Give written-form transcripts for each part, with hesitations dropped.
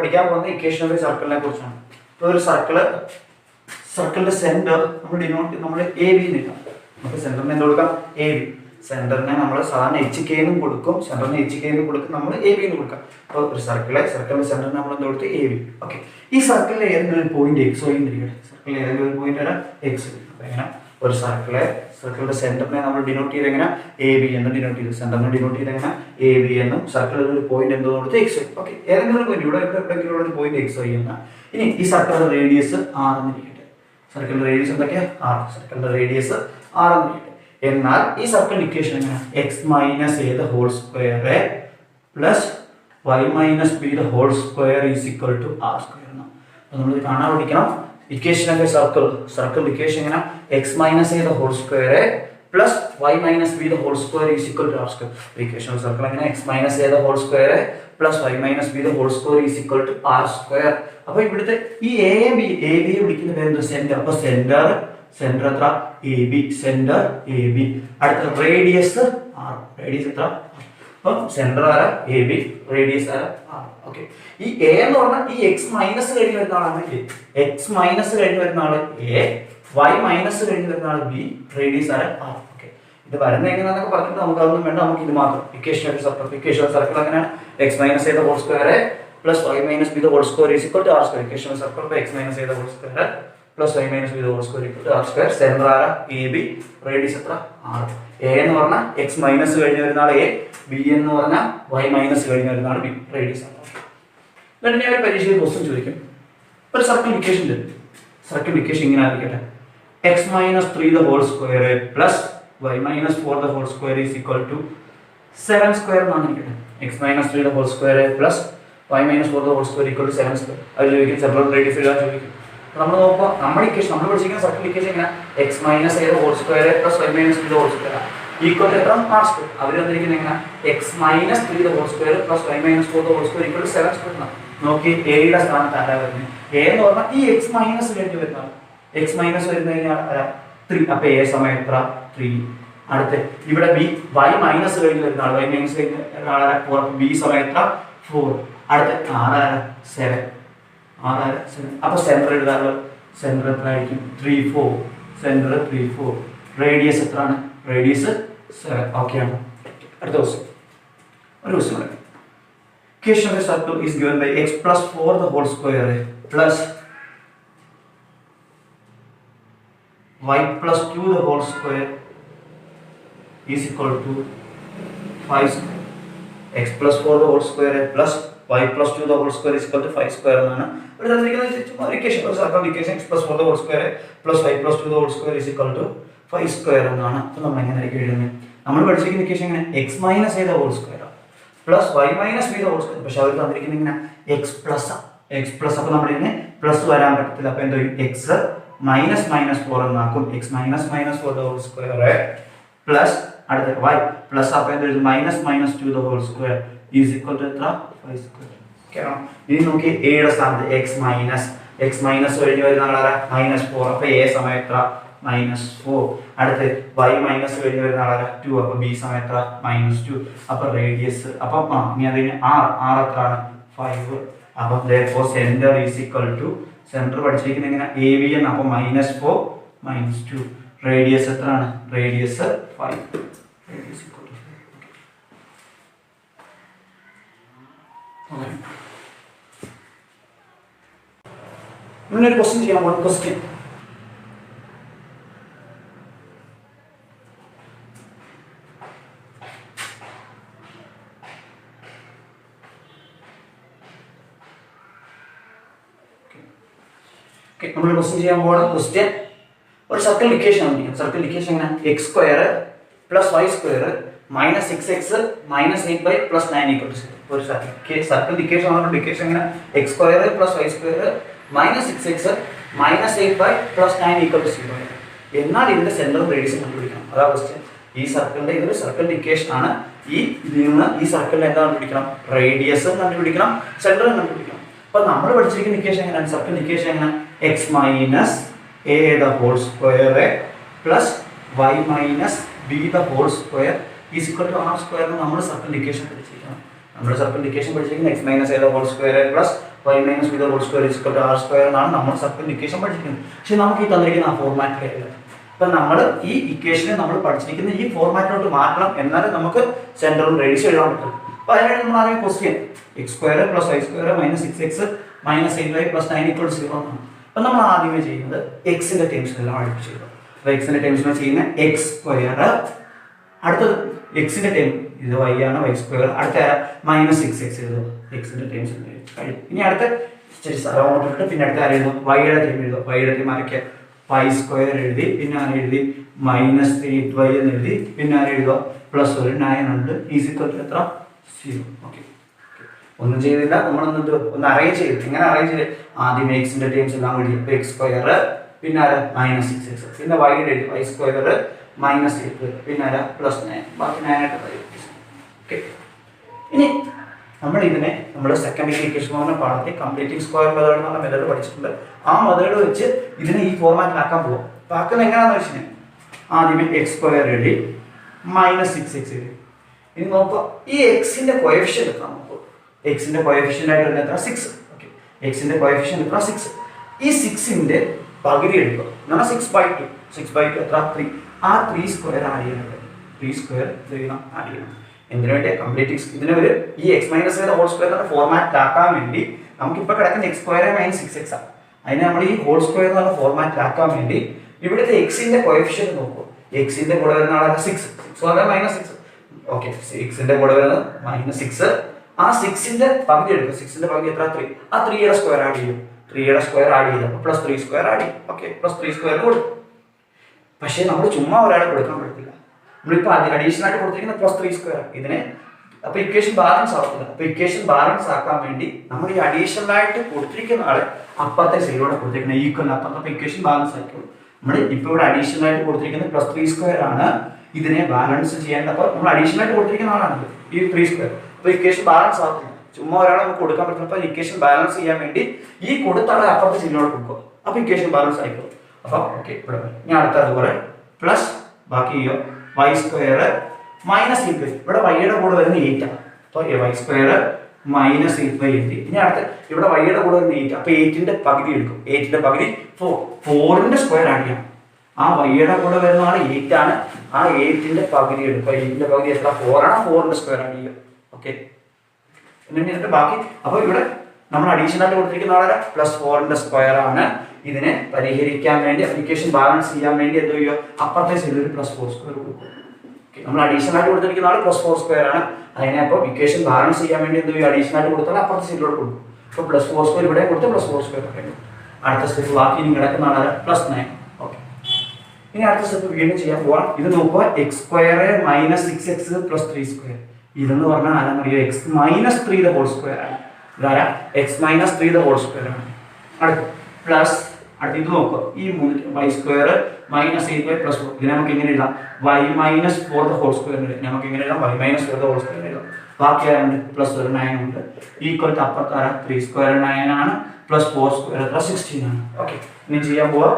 പഠിക്കാൻ പോകുന്ന equation of സർക്കിളിനെ കുറിച്ചാണ്. ഇപ്പോൾ ഒരു സർക്കിളിന്റെ സെന്റർ നമ്മൾ എ ബി നിൽക്കാം. നമുക്ക് സെന്ററിന് എന്ത് കൊടുക്കാം? A B. സെന്ററിനെ നമ്മൾ സാധാരണ എച്ച് കെ എന്നും കൊടുക്കും, സെന്ററിന് എച്ച് കെ എന്നും കൊടുക്കും, നമ്മൾ എ ബി എന്ന് കൊടുക്കാം. അപ്പോൾ ഒരു സർക്കിളിന്റെ സെന്ററിന് നമ്മൾ എന്ത് കൊടുത്ത്? A B. ഓക്കെ, ഈ സർക്കിളിലെ ഏതെങ്കിലും ഒരു പോയിന്റ് എക്സ് വൈ ഇരിക്കട്ടെ. സർക്കിളിൽ ഏതെങ്കിലും ഒരു പോയിന്റ് വരാം എക്സ്. അപ്പോൾ എങ്ങനെ ഒരു സർക്കിളിന്റെ സെന്ററിനെ നമ്മൾ ഡിനോട്ട് ചെയ്ത് എങ്ങനെ? എ ബി എന്ന് ഡിനോട്ട് ചെയ്തു. സെന്ററിനെ ഡിനോട്ട് ചെയ്ത് എങ്ങനെ? എ ബി എന്നും സർക്കിളിൽ ഒരു പോയിന്റ് എന്തോ കൊടുത്ത് എക്സ്. ഓക്കെ, ഏതെങ്കിലും ഒരു പോയിന്റ് എവിടെയെങ്കിലും ഒരു പോയിന്റ് എക്സ് വൈ എന്ന. ഇനി ഈ സർക്കിളിന്റെ റേഡിയസ് ആർ എന്നിരിക്കട്ടെ. സർക്കിളിന്റെ റേഡിയസ് എന്തൊക്കെയാ? ആർ. സർക്കിളിന്റെ റേഡിയസ് ആർ എന്നിരിക്കട്ടെ. എന്നാൽ ഈ സർക്കിൾ ഇക്വേഷൻ എങ്ങനെ? X minus a the whole square plus y minus b the whole square is equal to r square എന്നാണ്. അപ്പോൾ നമ്മൾ കാണാൻ പഠിക്കണം ഇക്വേഷൻ ഓഫ് സർക്കിൾ ഇക്വേഷൻ എങ്ങനെ? X minus a the whole square plus y minus b the whole square is equal to r square. Equation of circle എങ്ങനെ? X minus a the whole square plus y minus b the whole square is equal to r square. അപ്പോൾ ഇവിടുത്തെ ഈ A ബിയെ വിളിക്കുന്ന പേര് centre. അപ്പോൾ centre എത്ര? A B. Centre A B. അടുത്ത radius R. Radius എത്ര? അപ്പം സെന്റർ ആര? A b. റേഡിയസ് ആര? ആർ. ഓക്കെ, ഈ എ എന്ന് പറഞ്ഞാൽ ഈ എക്സ് മൈനസ് കഴിഞ്ഞ് വരുന്ന ആളാണ് എ. എക്സ് മൈനസ് കഴിഞ്ഞ് വരുന്ന ആള് എ, വൈ മൈനസ് കഴിഞ്ഞ് വരുന്ന ആള് ബി, റേഡിയസ് ആര? ആർ. ഓക്കെ, ഇത് വരുന്നത് എങ്ങനെയാണെന്നൊക്കെ പറഞ്ഞിട്ട് നമുക്ക് അതൊന്നും വേണ്ട, നമുക്ക് ഇത് മാത്രം. ഇക്വേഷൻ ഓഫ് സർക്കിൾ അങ്ങനെയാണ്. X minus a the whole square plus y minus b the whole square is equal to r square. Equation of circle x minus a the whole square plus y minus b the whole square equal to r square. Center ആര? A b. Radius എത്ര? R. A എന്ന് പറഞ്ഞാൽ X minus കഴിഞ്ഞ് വരുന്ന ആൾ A, b എന്ന് പറഞ്ഞാൽ Y minus കഴിഞ്ഞ് വരുന്ന ആൾ ബി, റേഡിയസ് ആണ്. എന്നിട്ട് ഞാൻ ഒരു പരീക്ഷയിൽ ക്വസ്റ്റ്യൻ ചോദിക്കും. ഒരു സർക്കിൾ ഇക്വേഷൻ തരും. സർക്കിൾ ഇക്വേഷൻ ഇങ്ങനെ ആയിരിക്കട്ടെ: x minus 3 the whole square plus y minus 4 the whole square is equal to 7 square എന്നാണ് ഇരിക്കട്ടെ. X minus 3 the whole square plus y minus 4 the whole square equal to 7 square. അത് ചോദിക്കും separate radius എഴുതാൻ ചോദിക്കും. നമ്മൾ നോക്കുമ്പോൾ നമ്മുടെ equation നമ്മൾ പഠിച്ചിരിക്കുന്ന സർക്കിൾ ഇക്വേഷൻ എങ്ങനെ? X minus a whole square plus y minus b whole square equal to എത്ര? R square. അവർ വന്നിരിക്കുന്നത് എങ്ങനെ? X minus 3 whole square plus y minus 4 whole square equal to 7 square എന്നാണ്. നോക്കി, എയുടെ സ്ഥാനത്ത് ആരാ വരുന്നത്? എ എന്ന് പറഞ്ഞാൽ ഈ എക്സ് മൈനസ് കഴിഞ്ഞ് വരുന്നതാണ്. എക്സ് മൈനസ് വരുന്ന കഴിഞ്ഞാൽ 3. അപ്പൊ എ സമയം എത്ര? 3. അടുത്ത് ഇവിടെ ബി, വൈ മൈനസ് കഴിഞ്ഞ് വരുന്ന ആൾ, വൈ മൈനസ് കഴിഞ്ഞ് ആളാര 4. ബി സമയം എത്ര? 4. അടുത്ത് ആറാര? 7. ആറാര? 7. അപ്പൊ സെന്റർ എഴുതാറ്. സെന്റർ എത്ര ആയിരിക്കും? 3, 4. സെന്റർ 3, 4. റേഡിയസ് എത്രയാണ്? റേഡിയസ് 7. ഓക്കെ ആണ്. അടുത്ത ക്വസ്റ്റ്യൻ. ഒരു ക്വസ്റ്റ്യൻ പറയാം. Equation of a circle is given by x plus 4 the whole square plus y plus 2 the whole square is equal to 5 square. X plus 4 the whole square plus y plus 2 the whole square is equal to 5 square എന്നാണ് ഇവിടെ തന്നിരിക്കുന്നത്. Equation of circle equation x plus 4 the whole square plus y plus 2 the whole square is equal to 5 square എന്നാണ്. അപ്പോൾ നമ്മൾ എങ്ങനെയായിരിക്കും എഴുതുന്നത്? നമ്മൾ പഠിച്ചിരിക്കുന്ന ഇക്വേഷൻ എങ്ങനെ? x minus a the whole square plus y minus b the whole square. പക്ഷെ അവർ തന്നിരിക്കുന്നത് ഇങ്ങനെ എക്സ് പ്ലസ്. അപ്പോൾ നമ്മൾ ഇതിന് പ്ലസ് വരാൻ പറ്റത്തില്ല. അപ്പോൾ എന്തോ എക്സ് മൈനസ് 4 എന്നാക്കും. X minus 4 the whole square plus അടുത്ത വൈ പ്ലസ്. അപ്പോൾ എന്തോ minus 2 the whole square is equal to എത്ര? 5 സ്ക്വയർ. കേട്ടോ, ഇനി നോക്കി എയുടെ സ്ഥാനത്ത് എക്സ് മൈനസ് കഴിഞ്ഞ് വരുന്ന ആളാരാ? -4. അപ്പോൾ എ സമയം എത്ര? -4. അടുത്ത് വൈ മൈനസ് കഴിഞ്ഞ് വരുന്ന ആളാരാ? 2. അപ്പൊ ബി സമയം എത്ര? -2. അപ്പൊ റേഡിയസ് അപ്പം ഇനി അതിന് ആർ എത്രയാണ്? 5. അപ്പം therefore center is equal to, center പഠിച്ചിരിക്കുന്നത് എങ്ങനെ? എ ബി എന്ന്. അപ്പൊ -4 -2. റേഡിയസ് എത്രയാണ്? റേഡിയസ് 5. Radius equal to 5. ഇന്നൊരു ക്വസ്റ്റ്യൻ ചെയ്യാൻ പോകുന്ന ക്വസ്റ്റ്യൻ. നമ്മൾ ക്വസ്റ്റ്യൻ ചെയ്യാൻ പോകുന്ന ക്വസ്റ്റ്യൻ ഒരു സർക്കിൾ ഇക്വേഷൻ ആണ്. സർക്കിൾ ഇക്വേഷൻ എങ്ങനെ? X square plus y square minus 6x minus 8y plus 9 equal to 0. ഒരു സർക്കിൾ ഇക്വേഷൻ ആണ്. ഇക്വേഷൻ എങ്ങനെ? X square plus y square minus 6x minus 8y plus 9 equal to 0. എന്നാൽ ഇതിന്റെ centre radius കണ്ടുപിടിക്കണം. അതാ question. ഈ സർക്കിളിന്റെ ഇതൊരു സർക്കിൾ ഇക്വേഷൻ ആണ്. ഇതിൽ നിന്ന് ഈ സർക്കിളിന്റെ എന്താ കണ്ടുപിടിക്കണം? റേഡിയസും കണ്ടുപിടിക്കണം, സെന്ററും കണ്ടുപിടിക്കണം. അപ്പോൾ നമ്മൾ പഠിച്ചിരിക്കുന്ന ഇക്വേഷൻ എങ്ങനെയാണ്? സർക്കിൾ ഇക്വേഷൻ എങ്ങനെ? X minus a the whole square plus y minus b the whole square is equal to r square എന്ന് നമ്മൾ സർക്കിൾ ഇക്വേഷൻ പഠിച്ചിരിക്കണം. നമ്മൾ സർക്കിൾ ഇക്വേഷൻ പഠിച്ചിരിക്കുന്നത് x minus a the whole square plus y minus b the whole square is equal to r square എന്നാണ് നമ്മൾ സർക്കിളിന്റെ equation പഠിച്ചിരിക്കുന്നത്. പക്ഷെ നമുക്ക് ഈ തന്നിരിക്കുന്ന ആ ഫോർമാറ്റിലല്ല. അപ്പൊ നമ്മൾ ഈ ഇക്വേഷനെ നമ്മൾ പഠിച്ചിരിക്കുന്ന ഈ ഫോർമാറ്റിലോട്ട് മാറ്റണം, എന്നാലും നമുക്ക് സെന്ററും റേഡിയസ് എഴുതാൻ പറ്റും. അപ്പൊ അതിനാണ് നമ്മൾ ആദ്യം question x square plus y square minus 6x minus 8y plus 9 equal to 0 എന്നാണ്. അപ്പൊ നമ്മൾ ആദ്യമേ ചെയ്യുന്നത് എക്സിന്റെ ടേംസിലെല്ലാം അടുത്ത് ചെയ്തു. അപ്പൊ എക്സിന്റെ ടേംസിൽ ചെയ്യുന്ന x square, അടുത്തത് എക്സിന്റെ ടേം ഇത് y ആണ്, y square, അടുത്ത minus 6x എഴുതും എക്സിന്റെ ടേംസിൽ കഴിയും. ഇനി അടുത്ത ശരി സ്ഥലം പിന്നെ അടുത്ത ആര് എഴുതും, വൈയുടെ ടേം എഴുതും. വൈയുടെ ടേം ആരൊക്കെ y square എഴുതി, പിന്നെ ആര് എഴുതി minus 8y എന്ന് എഴുതി, പിന്നെ ആര് എഴുതുക പ്ലസ് ഒരു 9 ഉണ്ട് ഈസിക്വൽ ടു എത്ര 0. ഓക്കെ, ഒന്നും ചെയ്തില്ല, നമ്മളൊന്നും ഒന്ന് അറേഞ്ച് ചെയ്തു. എങ്ങനെ അറേഞ്ച് ചെയ്ത് ആദ്യം എക്സിന്റെ ടേംസ് എല്ലാം എഴുതി. x square പിന്നെ ആര് minus 6x, പിന്നെ വൈയുടെ എഴുതി y square minus 8, പിന്നെ ആര് പ്ലസ് 9, ബാക്കി 9 ആയിട്ട് തരും. ഓക്കെ, ഇനി നമ്മൾ ഇതിനെ നമ്മുടെ സെക്കൻഡ് ഇക്വേഷൻ പറഞ്ഞ പാഠത്തിൽ കംപ്ലീറ്റിംഗ് സ്ക്വയർ മെത്തേഡ് എന്നുള്ള മെത്തേഡ് പഠിച്ചിട്ടുണ്ട്. ആ മെത്തേഡ് വെച്ച് ഇതിനെ ഈ ഫോർമാറ്റിലാക്കാൻ പോകും. അപ്പോൾ ആക്കുന്നത് എങ്ങനെയാണെന്ന് വെച്ചാൽ ആദ്യമേ എക്സ് സ്ക്വയർ എഴുതി minus 6x എഴുതി. ഇനി നോക്കുക ഈ എക്സിന്റെ കോഎഫിഷ്യന്റ് എത്ര നോക്കുക. എക്സിന്റെ കോഎഫിഷ്യന്റ് ആയിട്ട് വരുന്നത് എത്ര 6. ഓക്കെ, എക്സിന്റെ കോഎഫിഷ്യന്റ് എത്ര 6. ഈ 6ന്റെ പകുതി എടുക്കുക എന്നാൽ 6/2. 6/2 എത്ര 3. ആ 3 സ്ക്വയർ ആഡ് ചെയ്യണം. 3 സ്ക്വയർ ആഡ് ചെയ്യണം. എന്തിനു വേണ്ടി കംപ്ലീറ്റിംഗ് ഇതിനെ ഒരു ഈ എക്സ് മൈനസ് ഹോൾ സ്ക്വയർ എന്ന ഫോർമാറ്റിലാക്കാൻ വേണ്ടി നമുക്കിപ്പോൾ കിടക്കുന്ന x square minus 6x ആണ്. അതിനെ നമ്മൾ ഈ ഹോൾ സ്ക്വയർ എന്ന ഫോർമാറ്റിലാക്കാൻ വേണ്ടി ഇവിടുത്തെ എക്സിന്റെ കോഎഫിഷ്യന്റ് നോക്കൂ. എക്സിന്റെ കൂടെ വരുന്ന ആളാണ് 6 minus 6. ഓക്കെ, 6ന്റെ കൂടെ വരുന്നത് -6. ആ 6ന്റെ പകുതി എടുക്കും. 6ന്റെ പകുതി എത്ര 3. ആ 3യുടെ സ്ക്വയർ ആഡ് ചെയ്യും. 3യുടെ സ്ക്വയർ ആഡ് ചെയ്തപ്പോൾ പ്ലസ് 3 സ്ക്വയർ ആഡ് ചെയ്യും. ഓക്കെ, പ്ലസ് 3 സ്ക്വയർ കൊടുക്കും. പക്ഷേ നമ്മൾ ചുമ്മാ ഒരാളെ കൊടുക്കാൻ പറ്റത്തില്ല. നമ്മളിപ്പോൾ അഡീഷണൽ ആയിട്ട് കൊടുത്തിരിക്കുന്ന പ്ലസ് 3 സ്ക്വയർ ഇതിനെ അപ്പോൾ ഇക്വേഷൻ ബാലൻസ് ആവത്തില്ല. അപ്പോൾ ഇക്വേഷൻ ബാലൻസ് ആക്കാൻ വേണ്ടി നമ്മൾ ഈ അഡീഷണൽ ആയിട്ട് കൊടുത്തിരിക്കുന്ന ആളെ അപ്പുറത്തെ സൈഡിലൂടെ കൊടുത്തിരിക്കുന്ന ഈക്വൽ അപ്പുറത്തെ. അപ്പോൾ ഇക്വേഷൻ ബാലൻസ് ആയിക്കോളും. നമ്മൾ ഇപ്പോൾ ഇവിടെ അഡീഷണൽ ആയിട്ട് കൊടുത്തിരിക്കുന്നത് പ്ലസ് 3 സ്ക്വയർ ആണ്. ഇതിനെ ബാലൻസ് ചെയ്യേണ്ട അപ്പോൾ നമ്മൾ അഡീഷണൽ ആയിട്ട് കൊടുത്തിരിക്കുന്ന ആളാണ് ഈ 3 സ്ക്വയർ. അപ്പോൾ ഇക്വേഷൻ ബാലൻസ് ആകത്തില്ല. ചുമ്മാ ഒരാളെ നമുക്ക് കൊടുക്കാൻ പറ്റില്ല. അപ്പോൾ ഇക്വേഷൻ ബാലൻസ് ചെയ്യാൻ വേണ്ടി ഈ കൊടുത്ത ആളെ അപ്പുറത്തെ സൈഡിലൂടെ കൊടുക്കുക. അപ്പോൾ ഇക്വേഷൻ ബാലൻസ് ആയിക്കോളും. അപ്പോൾ ഓക്കെ, ഇവിടെ ഞാൻ അടുത്ത അതുപോലെ പ്ലസ് ബാക്കി y square minus 8y. ഇവിടെ വൈയുടെ കൂടെ വരുന്ന 8 ആണ്. അപ്പോൾ y square minus 8y എഴുതി. ഇനി അടുത്ത് ഇവിടെ വൈയുടെ കൂടെ വരുന്ന 8. അപ്പോൾ 8ന്റെ പകുതി എടുക്കും. 8ന്റെ പകുതി 4. 4ന്റെ സ്ക്വയർ ആഡ് ചെയ്യണം. ആ വൈയുടെ കൂടെ വരുന്ന ആൾ 8 ആണ്. ആ 8ന്റെ പകുതി എടുക്കും. 8ന്റെ പകുതി എത്ര 4 ആണ്. 4ന്റെ സ്ക്വയർ ആഡ് ചെയ്യും. ഓക്കെ, എന്നിട്ട് ബാക്കി അപ്പോൾ ഇവിടെ നമ്മൾ അഡീഷണൽ ആയിട്ട് കൊടുത്തിരിക്കുന്ന ആളെ പ്ലസ് 4ന്റെ സ്ക്വയർ ആണ്. ഇതിനെ പരിഹരിക്കാൻ വേണ്ടി അപ്ലിക്കേഷൻ ബാലൻസ് ചെയ്യാൻ വേണ്ടി എന്ത് ചെയ്യുക അപ്പുറത്തെ സൈഡിൽ ഒരു പ്ലസ് 4 സ്ക്വയർ കൊടുക്കും. ഓക്കെ, നമ്മൾ അഡീഷണൽ ആയിട്ട് കൊടുത്തിരിക്കുന്ന ആൾ പ്ലസ് 4 സ്ക്വയർ ആണ്. അതിനെ അപ്പോൾ ഇക്വേഷൻ ബാലൻസ് ചെയ്യാൻ വേണ്ടി എന്ത് ചെയ്യുക അഡീഷണൽ ആയിട്ട് കൊടുത്താൽ അപ്പുറത്തെ സൈഡിലോട്ട് കൊടുക്കും. അപ്പോൾ പ്ലസ് 4 സ്ക്വയർ ഇവിടെ കൊടുത്ത് പ്ലസ് 4 സ്ക്വയർ ഒക്കെ അടുത്ത സ്റ്റെപ്പ് ബാക്കി ഇനി കിടക്കുന്ന ആളെ പ്ലസ് 9. ഓക്കെ, ഇനി അടുത്ത സ്റ്റെപ്പ് വീണ്ടും ചെയ്യാൻ പോവാം. ഇത് നോക്കുക x square minus 6x plus 3 square. ഇതെന്ന് പറഞ്ഞാൽ ആരാന്നറിയോ x minus 3 the whole square ആണ്. ഇതാരാ x minus 3 the whole square ആണ്. അടുത്ത പ്ലസ് അടുത്ത് ഇത് നോക്കുക ഈ y square minus 8y plus 4. ഇതിനെ നമുക്ക് എങ്ങനെ എഴുതാം y minus 4 the whole square നമുക്ക് എങ്ങനെ എഴുതാം y minus 4 the whole square എഴുതാം. ബാക്കി ആരുണ്ട് പ്ലസ് ഒരു 9 ഉണ്ട്. ഈക്വൽ ടു അപ്പുറത്താര 3 സ്ക്വയർ 9 ആണ് പ്ലസ് 4 സ്ക്വയർ എത്ര 16 ആണ്. ഓക്കെ, ഇനി ചെയ്യാൻ പോവാ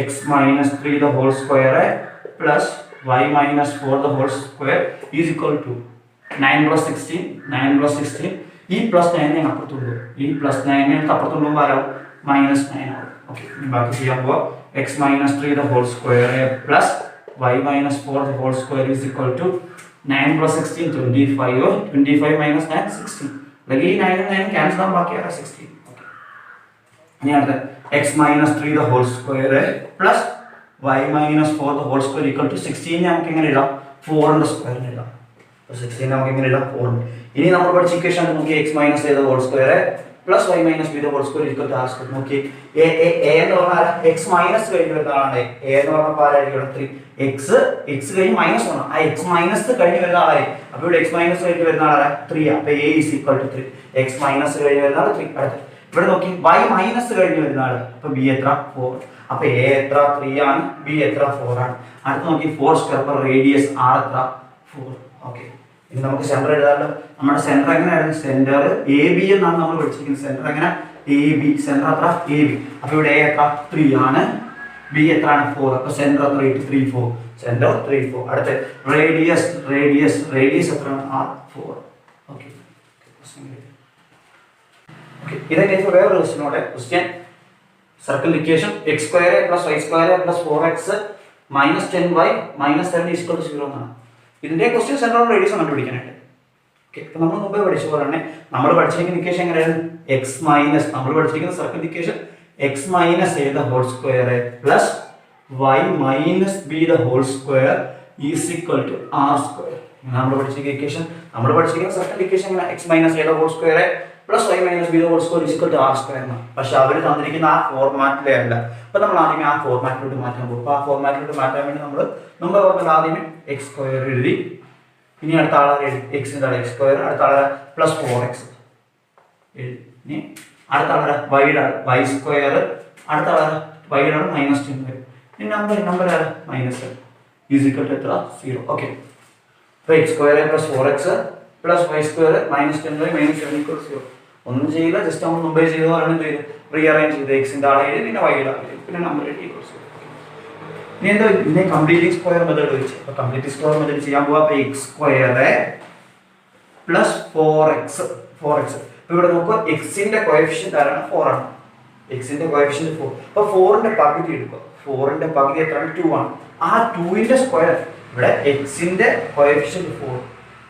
x minus 3 the whole square plus y minus 4 the whole square is equal to 9 plus 16. 9 plus 16 ഈ പ്ലസ് 9 ഞാൻ അപ്പുറത്തുള്ളൂ. ഈ പ്ലസ് 9 അപ്പുറത്തുള്ളൂ ആരാവും -9 ആവും. ഓക്കെ, ബാക്കി ചെയ്യാൻ പോവാ x minus 3 the whole square plus y minus 4 the whole square is equal to 9 plus 16 25. 25 minus 9 16. അല്ലെങ്കിൽ ഈ 9 cancel ആവും, ബാക്കി 16. ഓക്കെ, ഇനി അടുത്ത x minus 3 the whole square plus y minus 4 the whole square equal to 16. നമുക്ക് എങ്ങനെ എഴുതാം 4ന്റെ square എഴുതാം. 16 നമുക്ക് എങ്ങനെ എഴുതാം 4. ഇനി നമ്മൾ പഠിച്ച ഇക്വേഷൻ നോക്കി x minus a the whole square plus y minus b the whole square equal to r square. നോക്കി a എന്ന് പറഞ്ഞാൽ x മൈനസ് കഴിഞ്ഞ് വരുന്ന ആളാണ്. a എന്ന് പറഞ്ഞപ്പോൾ ആരായിരിക്കും 3. x കഴിഞ്ഞ് മൈനസ് ആണ്. ആ x മൈനസ് കഴിഞ്ഞ് വരുന്ന ആളായി. അപ്പോൾ ഇവിടെ x മൈനസ് കഴിഞ്ഞ് വരുന്ന ആളാണ് 3. അപ്പോൾ a is equal to 3. x minus കഴിഞ്ഞ് വരുന്ന ആൾ 3. അടുത്ത ഇവിടെ നോക്കി y മൈനസ് കഴിഞ്ഞ് വരുന്ന ആൾ. അപ്പോൾ b എത്ര 4. അപ്പോൾ a എത്ര 3 ആണ്, b എത്ര 4 ആണ്. അടുത്ത നോക്കി 4 സ്ക്വയർ അപ്പോൾ റേഡിയസ് r എത്ര 4. ഓക്കെ, ഇനി നമുക്ക് സെന്റർ എഴുതാമല്ലോ. നമ്മുടെ സെന്റർ എങ്ങനെയായിരുന്നു സെന്റർ എ ബി എന്നാണ് നമ്മൾ പഠിച്ചിരിക്കുന്നത്. സെന്റർ എങ്ങനെ എ ബി, സെന്റർ എത്ര എ ബി. അപ്പോൾ ഇവിടെ എ എത്ര 3 ആണ്, ബി എത്രയാണ് 4. അപ്പോൾ സെന്റർ എത്ര 3 4. സെന്റർ 3 4. അടുത്ത റേഡിയസ് എത്രയാണ് r 4. ഓക്കെ, ഓക്കെ, ഇതൊക്കെ വേറൊരു question circle equation x square plus y square plus 4x minus 10y minus 7 equal to 0 എന്നാണ്. ഇതിന്റെ ക്വസ്റ്റ്യൻ സെൻട്രൽ റേഡിയസ് കണ്ടുപിടിക്കാനായിട്ട്. ഓക്കെ, ഇപ്പൊ നമ്മൾ മുമ്പേ പഠിച്ച പോലെ തന്നെ നമ്മൾ പഠിച്ചിരിക്കുന്ന ഇക്വേഷൻ എങ്ങനെയാണ്? എക്സ് മൈനസ് നമ്മൾ പഠിച്ചിരിക്കുന്ന circle equation x minus a the whole square plus y minus b the whole square is equal to r square. നമ്മൾ പഠിച്ചിരിക്കുന്ന ഇക്വേഷൻ നമ്മൾ പഠിച്ചിരിക്കുന്ന സർക്കിൾ ഇക്വേഷൻ എങ്ങനെ? X minus a the whole square plus y minus b the whole square is equal to r square എന്നാണ്. പക്ഷെ അവർ തന്നിരിക്കുന്ന ആ ഫോർമാറ്റിലേ അല്ല. അപ്പൊ നമ്മൾ ആദ്യമേ ആ ഫോർമാറ്റിലോട്ട് മാറ്റാൻ പോകും. അപ്പൊ ആ ഫോർമാറ്റിലോട്ട് മാറ്റാൻ വേണ്ടി നമ്മൾ മുമ്പ് പറഞ്ഞത് ആദ്യമേ എക്സ് സ്ക്വയർ എഴുതി, ഇനി അടുത്ത ആളെ എക്സിന്റെ ആളെ എക്സ് സ്ക്വയർ, അടുത്ത ആളെ പ്ലസ് 4x എഴുതി, ഇനി അടുത്ത ആളെ വൈ സ്ക്വയർ, അടുത്ത ആളെ വൈയുടെ ആളെ മൈനസ് 10 വരും. ഇനി നമ്പർ ആളെ മൈനസ് ഈസ് ഈക്വൽ ടു എത്ര? 0. ഓക്കെ, അപ്പോൾ x square plus 4x plus y square minus 10y minus 7 equal 0. ഒന്നും ചെയ്യില്ല, ജസ്റ്റ് നമ്മൾ മുമ്പേ ചെയ്ത് പറയുന്നത് എന്ത് ചെയ്തു? റീഅറേഞ്ച് ചെയ്ത് എക്സിന്റെ ആളെ എഴുതി, പിന്നെ വൈയുടെ ആളെ എഴുതി, പിന്നെ നമ്പർ എഴുതി ഈക്വൽ 0. ഇനി എന്താ ഇതിനെ കംപ്ലീറ്റിംഗ് സ്ക്വയർ മെത്തേഡ് വെച്ച്. അപ്പോൾ കംപ്ലീറ്റിംഗ് സ്ക്വയർ മെത്തേഡ് ചെയ്യാൻ പോവാ. അപ്പോൾ എക്സ് സ്ക്വയർ പ്ലസ് 4x. അപ്പോൾ ഇവിടെ നോക്കുക, എക്സിന്റെ കോഎഫിഷ്യന്റ് ആരാണ്? 4 ആണ്. എക്സിന്റെ കോഎഫിഷ്യന്റ് 4. അപ്പോൾ 4ന്റെ പകുതി എടുക്കുക. 4ന്റെ പകുതി എത്രയാണ്? 2 ആണ്. ആ 2ന്റെ സ്ക്വയർ ഇവിടെ എക്സിന്റെ കോഎഫിഷ്യന്റ് 4,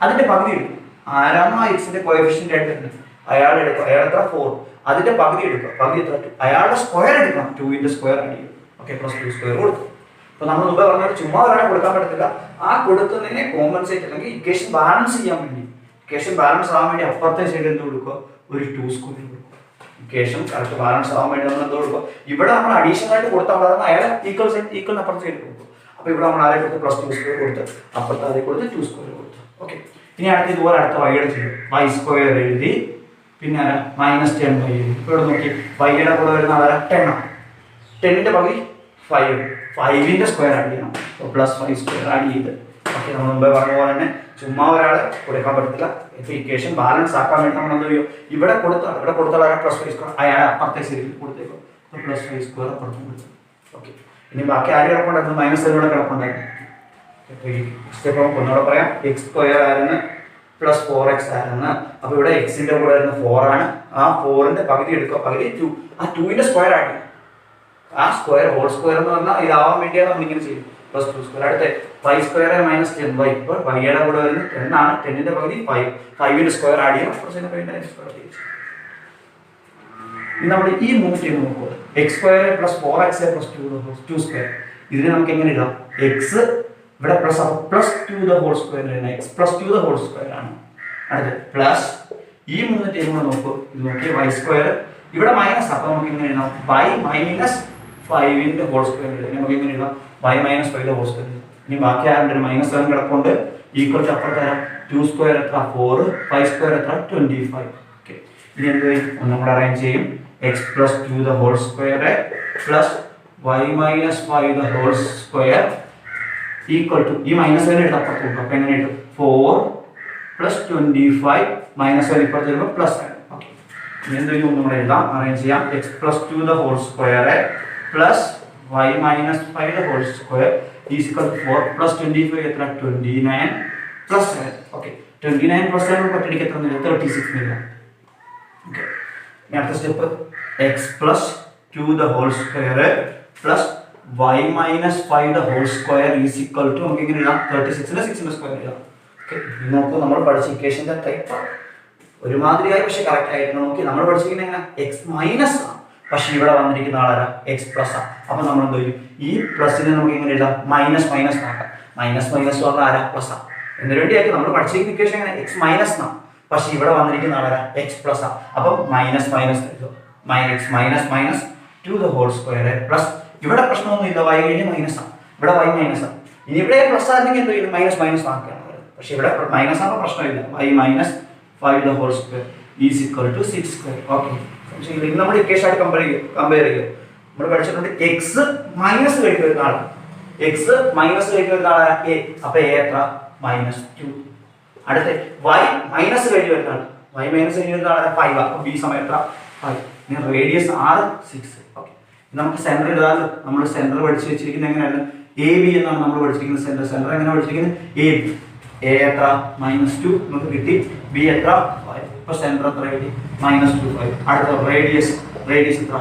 അതിന്റെ പകുതി എടുക്കും. ആരാണോ ആ എക്സിന്റെ കോഎഫിഷ്യന്റ് ആയിട്ട് വരുന്നത് അയാൾ എടുക്കുക. അയാൾ എത്ര? 4. അതിന്റെ പകുതി എടുക്കുക. പകുതി എത്ര? 2. അയാളുടെ സ്ക്വയർ എടുക്കണം. 2ന്റെ സ്ക്വയർ ആഡ് ചെയ്യും. ഓക്കെ, പ്ലസ് 2 സ്ക്വയർ കൊടുക്കും. അപ്പോൾ നമ്മൾ മുമ്പേ പറഞ്ഞാൽ ചുമ്മാ ഒരാളെ കൊടുക്കാൻ പറ്റത്തില്ല. ആ കൊടുക്കുന്നതിനെ കോമ്പൻസേറ്റ് അല്ലെങ്കിൽ ഇക്വേഷൻ ബാലൻസ് ചെയ്യാൻ വേണ്ടി, ഇക്വേഷൻ ബാലൻസ് ആവാൻ വേണ്ടി അപ്പുറത്തെ സൈഡ് എന്ത് കൊടുക്കുക? ഒരു 2 സ്ക്വയർ കൊടുക്കുക. ഇക്വേഷൻ കറക്റ്റ് ബാലൻസ് ആവാൻ വേണ്ടി നമ്മൾ എന്ത് കൊടുക്കുക? ഇവിടെ നമ്മൾ അഡീഷണൽ ആയിട്ട് കൊടുത്താൽ അയാളെ ഈക്വൽ അപ്പുറത്തെ സൈഡ് കൊടുക്കും. അപ്പോൾ ഇവിടെ നമ്മൾ ആരെ കൊടുത്ത് പ്ലസ് 2 സ്ക്വയർ കൊടുത്ത് അപ്പുറത്തെ ആരെ കൊടുത്ത് 2 സ്ക്വയർ കൊടുത്തു. ഓക്കെ, ഇനി അടുത്ത ഇതുപോലെ അടുത്ത വൈയുടെ ചെയ്യും. വൈ സ്ക്വയർ എഴുതി, പിന്നെ ആരാ? മൈനസ് 10y എഴുതി. ഇപ്പോൾ ഇവിടെ നോക്കി, വൈയുടെ കൂടെ വരുന്ന ആരാ? 10 ആണ്. 10ന്റെ പകുതി 5. 5ന്റെ സ്ക്വയർ ആഡ് ചെയ്യണം. അപ്പോൾ പ്ലസ് 5 സ്ക്വയർ ആഡ് ചെയ്ത്. ഓക്കെ, നമ്മൾ മുമ്പേ പറഞ്ഞ പോലെ തന്നെ ചുമ്മാ ഒരാളെ കൊടുക്കാൻ പറ്റത്തില്ല. ഇപ്പോൾ ഇക്വേഷൻ ബാലൻസ് ആക്കാൻ വേണ്ടി നമ്മൾ എന്ത് ചെയ്യും? ഇവിടെ കൊടുത്താൽ ആരാ? പ്ലസ് 5 സ്ക്വയർ അയാളെ അപ്പുറത്തെ സൈഡിൽ കൊടുത്തേക്കും. അപ്പോൾ പ്ലസ് 5 സ്ക്വയർ അപ്പുറത്തും കൊടുത്തു. ഓക്കെ, ഇനി ബാക്കി ആര് കിടപ്പുണ്ടായിരുന്നു? മൈനസ് ഇവിടെ കിടപ്പുണ്ടായിരുന്നു. സ്റ്റെപ്പ് ഒന്നുകൂടെ പറയാം. എക്സ് സ്ക്വയർ ആയിരുന്നു പ്ലസ് 4x ആയിരുന്നു. അപ്പോൾ ഇവിടെ എക്സിന്റെ കൂടെ വരുന്ന 4 ആണ്. ആ 4ന്റെ പകുതി എടുക്കുക. പകുതി 2. ആ 2ന്റെ സ്ക്വയർ ആഡ് ചെയ്യും. ആ സ്ക്വയർ ഹോൾ സ്ക്വയർ എന്ന് പറഞ്ഞാൽ ഇതാവാൻ വേണ്ടിയാണ് നമ്മൾ ഇങ്ങനെ ചെയ്യും. Plus 2 square. അടുത്ത വൈ സ്ക്വയർ മൈനസ് 10y. ഇപ്പോൾ വൈയുടെ കൂടെ വരുന്നത് 10 ആണ്. 10ന്റെ പകുതി 5. 5ന്റെ സ്ക്വയർ ആഡ് ചെയ്യണം. ഇനി നമ്മൾ ഈ മൂവ് ചെയ്ത് നോക്കുക. X square plus 4x plus 2 square. ഇതിനെ നമുക്ക് എങ്ങനെ ഇടാം? എക്സ് ഇവിടെ പ്ലസ് 2 ദ ഹോൾ സ്ക്വയർ ആണ്. X plus 2 the whole square ആണ്. അടുത്ത് പ്ലസ് ഈ 3 ടൈം കൂടെ നോക്കൂ. ഇത് നോക്കി, വൈ സ്ക്വയർ ഇവിടെ മൈനസ്. അപ്പോൾ നമുക്ക് എങ്ങനെ എഴുതാം? വൈ മൈനസ് 5ന്റെ ഹോൾ സ്ക്വയർ എഴുതാം. നമുക്ക് എങ്ങനെ എഴുതാം? Y minus 5 the whole square. ഇനി ബാക്കി ആരുടെ മൈനസ് 7 കിടപ്പുണ്ട്. ഈക്വൽ ടു അപ്പുറത്ത് 2 സ്ക്വയർ എത്ര? 4. 5 സ്ക്വയർ എത്ര? 25. ഓക്കെ, ഇനി എന്ത് ചെയ്യും? ഒന്നും കൂടെ അറേഞ്ച് ചെയ്യും. X plus 2 the whole square plus y minus 5 the whole square equal to ഈ മൈനസ് 7 എടുത്ത് അപ്പുറത്ത് കൊടുക്കും. അപ്പോൾ എങ്ങനെ കിട്ടും? 4 പ്ലസ് 25 മൈനസ് 7 ഇപ്പുറത്ത് വരുമ്പോൾ പ്ലസ് 7. ഓക്കെ, ഇനി എന്ത് ചെയ്യും? ഒന്നും കൂടെ എഴുതാം, അറേഞ്ച് ചെയ്യാം. X plus 2 the whole square plus y minus 5 the whole square equal to 4 plus 25 എത്ര? 29 പ്ലസ് 7. ഓക്കെ, 29 പ്ലസ് 7 ഒറ്റയടിക്ക് എത്ര വരും? 36 വരും. ഓക്കെ, ഇനി അടുത്ത step x plus 2 the whole square plus y minus 5 the whole square is equal to നമുക്ക് ഇങ്ങനെ എഴുതാം 36 നെ 6 ന്റെ സ്ക്വയർ എഴുതാം. ഓക്കേ, നോക്കൂ, നമ്മൾ പഠിച്ച ഇക്വേഷന്റെ ടൈപ്പ് ഒരുമാതിരിയായി പക്ഷേ കറക്റ്റ് ആയിട്ട് നോക്കി. നമ്മൾ പഠിച്ചിരിക്കുന്നത് എങ്ങനെ? x മൈനസ് ആണ്, പക്ഷേ ഇവിടെ വന്നിരിക്കുന്ന ആളാരാ? x പ്ലസ് ആണ്. അപ്പോൾ നമ്മൾ എന്ത് ചെയ്യും? ഈ പ്ലസിനെ നമുക്ക് എങ്ങനെ എഴുതാം? മൈനസ് മൈനസ് ആക്കാം. മൈനസ് മൈനസ് പറഞ്ഞാൽ ആരാ? പ്ലസ് ആണ്. എന്നൊരു വേണ്ടിയാക്കി നമ്മൾ പഠിച്ചിരിക്കുന്ന ഇക്വേഷൻ എങ്ങനെ? x മൈനസ് ആണ്, പക്ഷേ ഇവിടെ വന്നിരിക്കുന്ന ആളാരാ? x പ്ലസ് ആണ്. അപ്പോൾ minus minus x minus minus 2 the whole square plus ഇവിടെ പ്രശ്നമൊന്നുമില്ല, y കഴിഞ്ഞ് മൈനസ് ആണ്, ഇവിടെ y മൈനസ് ആണ്. ഇനി ഇവിടെ പ്ലസ് ആണെങ്കിൽ എന്ത് ചെയ്യും? മൈനസ് മൈനസ് ആക്കുകയാണ്. പക്ഷേ ഇവിടെ മൈനസ് ആകുമ്പോൾ പ്രശ്നമില്ല. y minus 5 the whole square is equal to 6 square. Okay, ഇത് നമ്മൾ ഇക്വേഷൻ ആയിട്ട് കമ്പയർ ചെയ്യും. നമ്മൾ പഠിച്ചിട്ടുണ്ട് എക്സ് മൈനസ് കഴിഞ്ഞ് വരുന്ന ആളാണ്. എക്സ് മൈനസ് കഴിഞ്ഞ് വരുന്ന ആളാണ് എ. അപ്പോൾ എ എത്ര? -2. അടുത്ത y മൈനസ് കഴിഞ്ഞ് വരുന്ന ആൾ. y മൈനസ് കഴിഞ്ഞ് വരുന്ന ആളാണ് 5. അപ്പോൾ ബി സമയം എത്ര? 5. ഇനി റേഡിയസ് r 6. ഓക്കെ, നമുക്ക് സെന്റർ ഇടാതെ നമ്മൾ സെന്റർ പഠിച്ചു വെച്ചിരിക്കുന്നത് എങ്ങനെയാണ്? എ ബി എന്നാണ് നമ്മൾ പഠിച്ചിരിക്കുന്നത്. സെന്റർ എങ്ങനെ പഠിച്ചിരിക്കുന്നത്? A B. എ എത്ര -2 നമുക്ക് കിട്ടി, ബി എത്ര 5. ഇപ്പൊ സെന്റർ എത്ര കിട്ടി -2 5. അടുത്ത റേഡിയസ് എത്ര